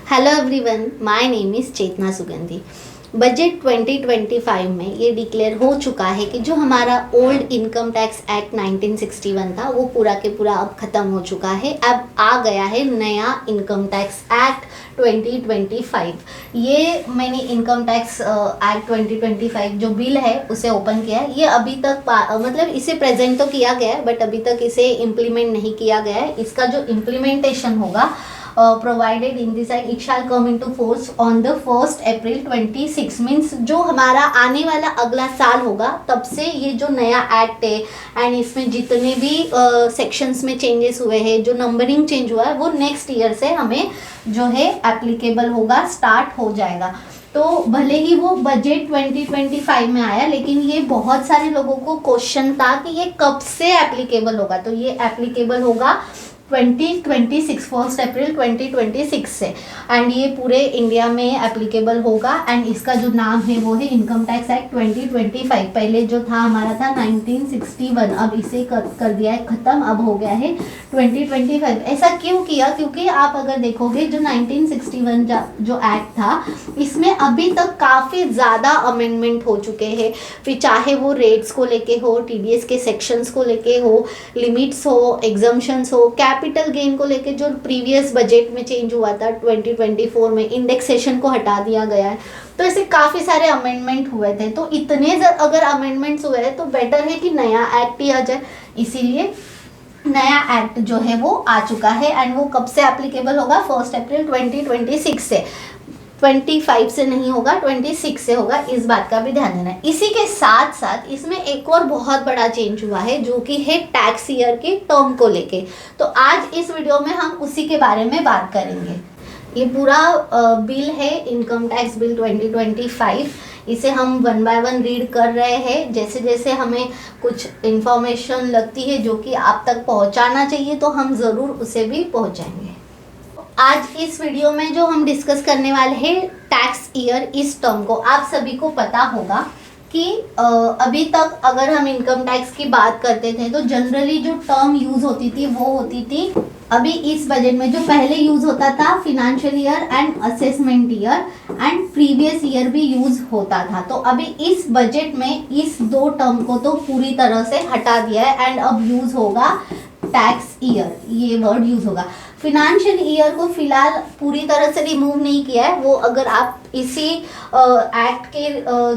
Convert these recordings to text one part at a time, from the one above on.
Hello everyone, my name is Chetna Sugandhi. Budget 2025 में ये declare हो चुका है कि जो हमारा ओल्ड इनकम टैक्स एक्ट 1961 था वो पूरा के पूरा अब ख़त्म हो चुका है। अब आ गया है नया इनकम टैक्स एक्ट 2025। ये मैंने इनकम टैक्स एक्ट 2025 जो बिल है उसे ओपन किया है। ये अभी तक मतलब इसे प्रेजेंट तो किया गया है बट अभी तक इसे इम्प्लीमेंट नहीं किया गया है। इसका जो इम्प्लीमेंटेशन होगा provided in this act it shall come into force on the 1st April 26 means जो हमारा आने वाला अगला साल होगा तब से ये जो नया एक्ट है एंड इसमें जितने भी सेक्शंस में चेंजेस हुए हैं, जो नंबरिंग चेंज हुआ है वो नेक्स्ट ईयर से हमें जो है एप्लीकेबल होगा, स्टार्ट हो जाएगा। तो भले ही वो बजट 2025 में आया लेकिन ये बहुत सारे लोगों को क्वेश्चन था कि ये कब से एप्लीकेबल होगा। तो ये एप्लीकेबल होगा 2026 1 अप्रैल 2026 से एंड ये पूरे इंडिया में एप्लीकेबल होगा। एंड इसका जो नाम है वो है इनकम टैक्स एक्ट 2025। पहले जो था हमारा था 1961, अब इसे कर दिया है ख़त्म, अब हो गया है 2025। ऐसा क्यों किया? क्योंकि आप अगर देखोगे जो 1961 जो एक्ट था इसमें अभी तक काफ़ी ज़्यादा अमेंडमेंट हो चुके हैं। फिर चाहे वो रेट्स को लेके हो, TDS के सेक्शंस को लेके हो, लिमिट्स हो, एग्जम्पशंस हो, कैपिटल गेन को लेके जो प्रीवियस बजट में चेंज हुआ था 2024 में इंडेक्सेशन को हटा दिया गया है। तो ऐसे काफ़ी सारे अमेंडमेंट हुए थे। तो इतने अगर अमेंडमेंट्स हुए हैं तो बेटर है कि नया एक्ट ही आ जाए। इसीलिए नया एक्ट जो है वो आ चुका है एंड वो कब से एप्लीकेबल होगा? 1 अप्रैल 2026 से। 25 से नहीं होगा, 26 से होगा, इस बात का भी ध्यान देना है। इसी के साथ साथ इसमें एक और बहुत बड़ा चेंज हुआ है जो कि है टैक्स ईयर के टर्म को लेके। तो आज इस वीडियो में हम उसी के बारे में बात करेंगे। ये पूरा बिल है इनकम टैक्स बिल 2025। इसे हम 1 बाय 1 रीड कर रहे हैं। जैसे जैसे हमें कुछ इन्फॉर्मेशन लगती है जो कि आप तक पहुंचाना चाहिए तो हम ज़रूर उसे भी पहुंचाएंगे। आज इस वीडियो में जो हम डिस्कस करने वाले हैं टैक्स ईयर, इस टर्म को आप सभी को पता होगा कि अभी तक अगर हम इनकम टैक्स की बात करते थे तो जनरली जो टर्म यूज़ होती थी वो होती थी, अभी इस बजट में जो पहले यूज़ होता था financial year and assessment year and previous year भी यूज़ होता था। तो अभी इस बजट में इस दो टर्म को तो पूरी तरह से हटा दिया है एंड अब यूज़ होगा टैक्स ईयर, ये वर्ड यूज़ होगा। फिनेंशियल ईयर को फिलहाल पूरी तरह से रिमूव नहीं किया है। वो अगर आप इसी एक्ट के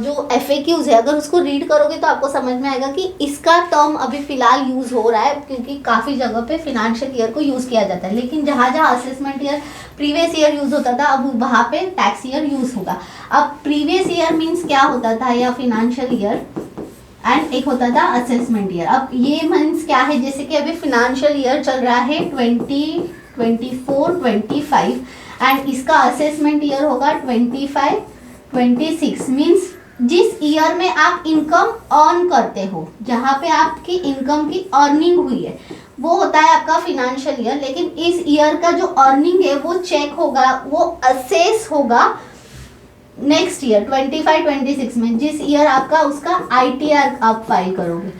जो FAQs है अगर उसको रीड करोगे तो आपको समझ में आएगा कि इसका टर्म अभी फ़िलहाल यूज़ हो रहा है क्योंकि काफ़ी जगह पे फिनेंशियल ईयर को यूज़ किया जाता है। लेकिन जहाँ जहाँ assessment year previous year use होता था अब वहाँ पे टैक्स ईयर यूज़ होगा। अब प्रीवियस ईयर मीन्स क्या होता था, या फिनेंशियल ईयर एंड एक होता था असेसमेंट ईयर। अब ये मीन्स क्या है, जैसे कि अभी फिनेंशियल ईयर चल रहा है 2024-25 एंड इसका असेसमेंट ईयर होगा 25-26। मीन्स जिस ईयर में आप इनकम अर्न करते हो, जहाँ पे आपकी इनकम की अर्निंग हुई है वो होता है आपका फिनेंशियल ईयर। लेकिन इस ईयर का जो अर्निंग है वो चेक होगा, वो असेस होगा नेक्स्ट ईयर 25-26 में, जिस ईयर आपका उसका ITR आप फाइल करोगे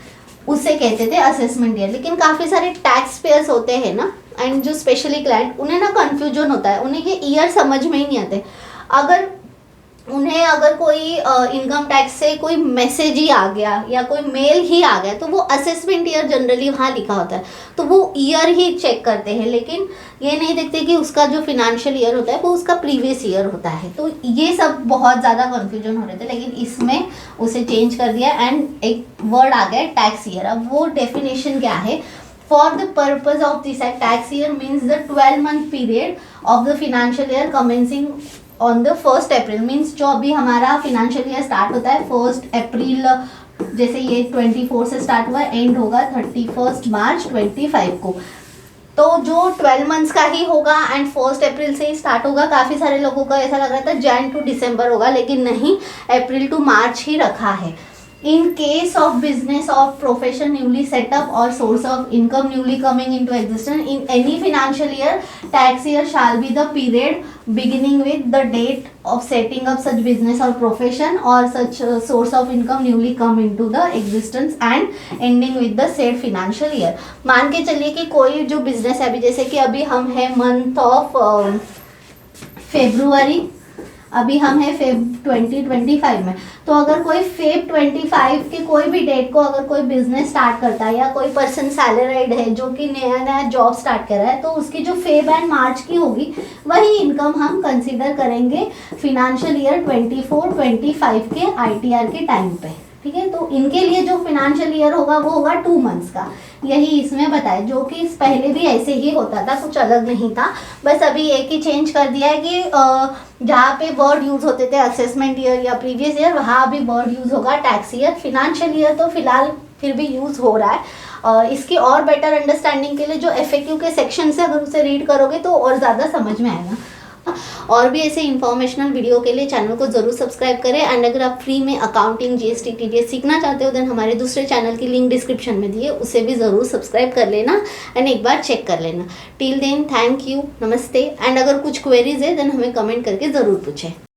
उसे कहते थे असेसमेंट ईयर। लेकिन काफ़ी सारे टैक्स पेयर्स होते हैं ना एंड जो स्पेशली क्लाइंट, उन्हें ना कन्फ्यूजन होता है, उन्हें ये ईयर समझ में ही नहीं आते। अगर कोई इनकम टैक्स से कोई मैसेज ही आ गया या कोई मेल ही आ गया तो वो असेसमेंट ईयर जनरली वहाँ लिखा होता है तो वो ईयर ही चेक करते हैं, लेकिन ये नहीं देखते कि उसका जो फिनेंशियल ईयर होता है वो उसका प्रीवियस ईयर होता है। तो ये सब बहुत ज़्यादा कन्फ्यूजन हो रहे थे लेकिन इसमें उसे चेंज कर दिया एंड एक वर्ड आ गया टैक्स ईयर। अब वो डेफिनेशन क्या है? For the purpose of this act, tax year means the 12-month period of the financial year commencing on the 1st April। Means जो अभी हमारा फिनेंशियल ईयर स्टार्ट होता है 1 अप्रैल, जैसे ये 24 से स्टार्ट हुआ, एंड होगा 31 मार्च 25 को। तो जो 12 मंथ्स का ही होगा एंड 1 अप्रैल से ही स्टार्ट होगा। काफ़ी सारे लोगों को ऐसा लग रहा था Jan to December होगा, लेकिन नहीं, अप्रैल टू मार्च ही रखा है। In case of business or profession newly set up or source of income newly coming into existence in any financial year, tax year shall be the period beginning with the date of setting up such business or profession or such source of income newly come into the existence and ending with the said financial year। मान के चलिए कि कोई जो business है, अभी जैसे कि अभी हम है मंथ ऑफ फेब्रुवरी, अभी हम हैं फेब 2025 में। तो अगर कोई फेब 25 के कोई भी डेट को अगर कोई बिजनेस स्टार्ट करता है या कोई पर्सन सैलरीड है जो कि नया नया जॉब स्टार्ट कर रहा है, तो उसकी जो फेब एंड मार्च की होगी वही इनकम हम कंसीडर करेंगे फिनेंशियल ईयर 24-25 के ITR के टाइम पे। ठीक है, तो इनके लिए जो फिनेंशियल ईयर होगा वो होगा 2 मंथ्स का, यही इसमें बताया, जो कि इस पहले भी ऐसे ही होता था, कुछ अलग नहीं था। बस अभी एक ही चेंज कर दिया है कि जहाँ पे वर्ड यूज़ होते थे असेसमेंट ईयर या प्रीवियस ईयर, वहाँ अभी वर्ड यूज़ होगा टैक्स ईयर। फिनेंशियल ईयर तो फिलहाल फिर भी यूज़ हो रहा है। इसकी और बेटर अंडरस्टैंडिंग के लिए जो FAQ के सेक्शन से अगर उसे रीड करोगे तो और ज़्यादा समझ में आएगा। और भी ऐसे इंफॉर्मेशनल वीडियो के लिए चैनल को ज़रूर सब्सक्राइब करें। एंड अगर आप फ्री में अकाउंटिंग, GST, TDS सीखना चाहते हो, देन हमारे दूसरे चैनल की लिंक डिस्क्रिप्शन में दिए, उसे भी ज़रूर सब्सक्राइब कर लेना एंड एक बार चेक कर लेना। टिल देन थैंक यू, नमस्ते। एंड अगर कुछ क्वेरीज है देन हमें कमेंट करके ज़रूर पूछें।